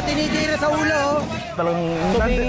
tinitira sa ulo. Talagang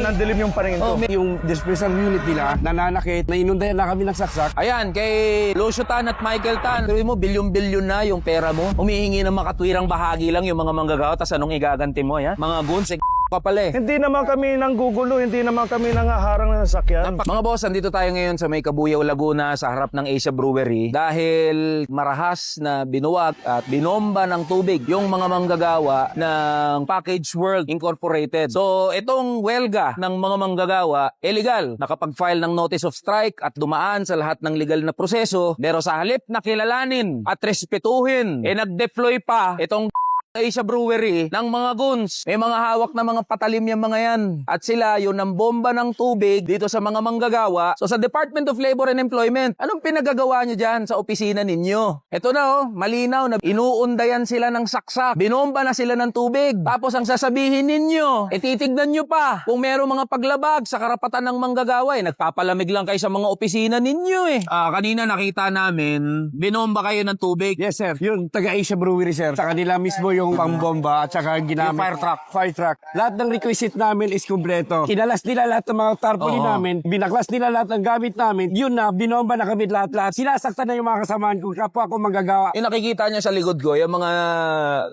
nandilim yung paningin ko. Yung dispersal unit nila, nananakit, nainundayan na kami ng saksak. Ayan, kay Lucio Tan at Michael Tan, tuloy mo, bilyon-bilyon na yung pera mo. Humihingi ng makatwirang bahagi lang yung mga manggagawa, tas anong igaganti mo, yan? Mga guns, ka pala eh. Hindi naman kami nanggugulo, hindi naman kami nangaharang ng sasakyan. Mga boss, andito tayo ngayon sa may Kabuyaw, Laguna sa harap ng Asia Brewery dahil marahas na binuwag at binomba ng tubig yung mga manggagawa ng Package World Incorporated. So, itong welga ng mga manggagawa, illegal. Nakapag-file ng notice of strike at dumaan sa lahat ng legal na proseso. Pero sa halip na kilalanin at respetuhin, nag-deploy pa itong Asia Brewery ng mga guns. May mga hawak na mga patalim yung mga yan. At sila yun ang bomba ng tubig dito sa mga manggagawa. So sa Department of Labor and Employment, anong pinagagawa nyo dyan sa opisina ninyo? Ito na malinaw na inuundayan sila ng saksak. Binomba na sila ng tubig. Tapos ang sasabihin ninyo, titignan nyo pa kung merong mga paglabag sa karapatan ng manggagawa. Nagpapalamig lang kayo sa mga opisina ninyo kanina nakita namin, binomba kayo ng tubig. Yes, sir. Yung taga-Asia Brewery, sir. Sa kanila mismo yung pangbomba at saka ginamit. Yung fire truck. Fire truck. Lahat ng requisite namin is kumpleto. Kinalas nila lahat ng mga tarpaulin namin. Binaklas nila lahat ng gamit namin. Yun na, binomba na kami lahat-lahat. Sinasaktan na yung mga kasamahan ko. Kapwa ko manggagawa. Yung nakikita niya sa likod ko, yung mga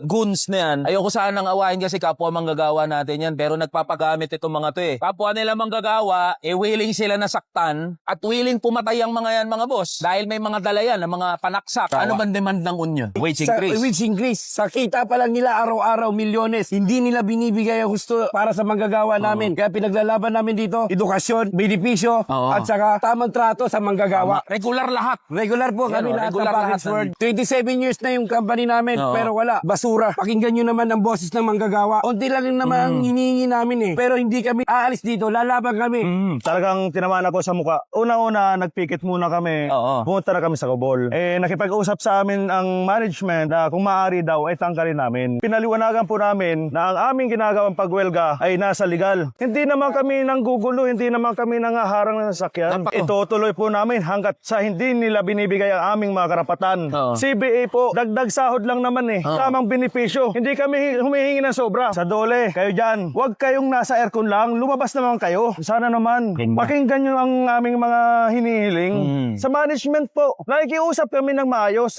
goons na yan, ayoko sanang awahin kasi kapwa manggagawa natin yan, pero nagpapagamit itong mga to Kapwa nila manggagawa, willing sila nasaktan at willing pumatay ang mga yan, mga boss. Dahil may mga dala yan, mga panaksak. Ano bang demand ng unyo? Wage increase. Wage increase. Sa kita pa lang nila araw-araw, milyones. Hindi nila binibigay ang gusto para sa manggagawa namin. Kaya pinaglalaban namin dito, edukasyon, benepisyo, at saka tamang trato sa manggagawa. Regular lahat. Regular po kami lahat ng regular Package lahat. World. 27 years na yung company namin, pero wala. Basura. Pakinggan nyo naman ang boses ng manggagawa. Unti lang naman ang hinihingi namin Pero hindi kami aalis dito. Lalaban kami. Talagang tinamaan ako sa muka. Una-una, nagpikit muna kami. Pumunta na kami sa Gobol. Nakipag-usap sa amin ang management na kung maaari daw ay tanggalin namin. Pinaliwanagan po namin na ang aming ginagawang pagwelga ay nasa legal. Hindi naman kami nanggugulo, hindi naman kami nangaharang ng sasakyan. Itutuloy po namin hanggat sa hindi nila binibigay ang aming mga karapatan. CBA po, dagdag sahod lang naman tamang benepisyo. Hindi kami humihingi ng sobra. Sa dole, kayo dyan, huwag kayong nasa aircon lang, lumabas naman kayo. Sana naman, pakinggan nyo ang aming mga hinihiling. Sa management po, nakikiusap kami ng maayos.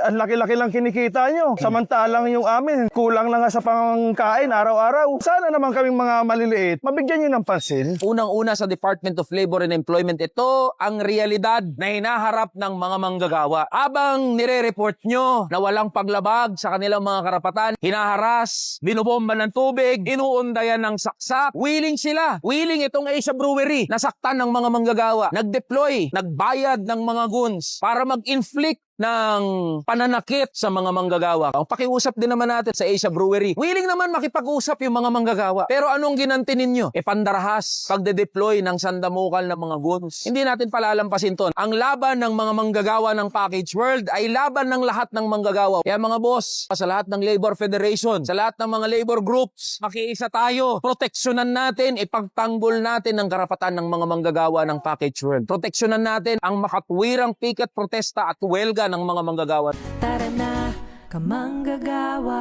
Ang laki-laki lang kinikita nyo. Samantalang yung amin, kulang na nga sa pangkain araw-araw. Sana naman kaming mga maliliit, mabigyan nyo ng pansin. Unang-una sa Department of Labor and Employment, ito ang realidad na hinaharap ng mga manggagawa. Habang nire-report nyo na walang paglabag sa kanilang mga karapatan, hinaharas, binubomba ng tubig, inuundayan ng saksak, willing sila. Willing itong Asia Brewery, nasaktan ng mga manggagawa, nag-deploy, nagbayad ng mga guns para mag-inflict ng pananakit sa mga manggagawa. Ang pakiusap din naman natin sa Asia Brewery. Willing naman makipag-usap yung mga manggagawa. Pero anong ginanti ninyo? Pandarahas, pagde-deploy ng sandamukal ng mga guns. Hindi natin palalampasin to. Ang laban ng mga manggagawa ng Package World ay laban ng lahat ng manggagawa. Kaya mga boss, sa lahat ng Labor Federation, sa lahat ng mga labor groups, makiisa tayo. Proteksyonan natin, ipagtanggol natin ang karapatan ng mga manggagawa ng Package World. Proteksyonan natin ang makatwirang piket protesta at welga ng mga manggagawa. Tara na, kamanggagawa.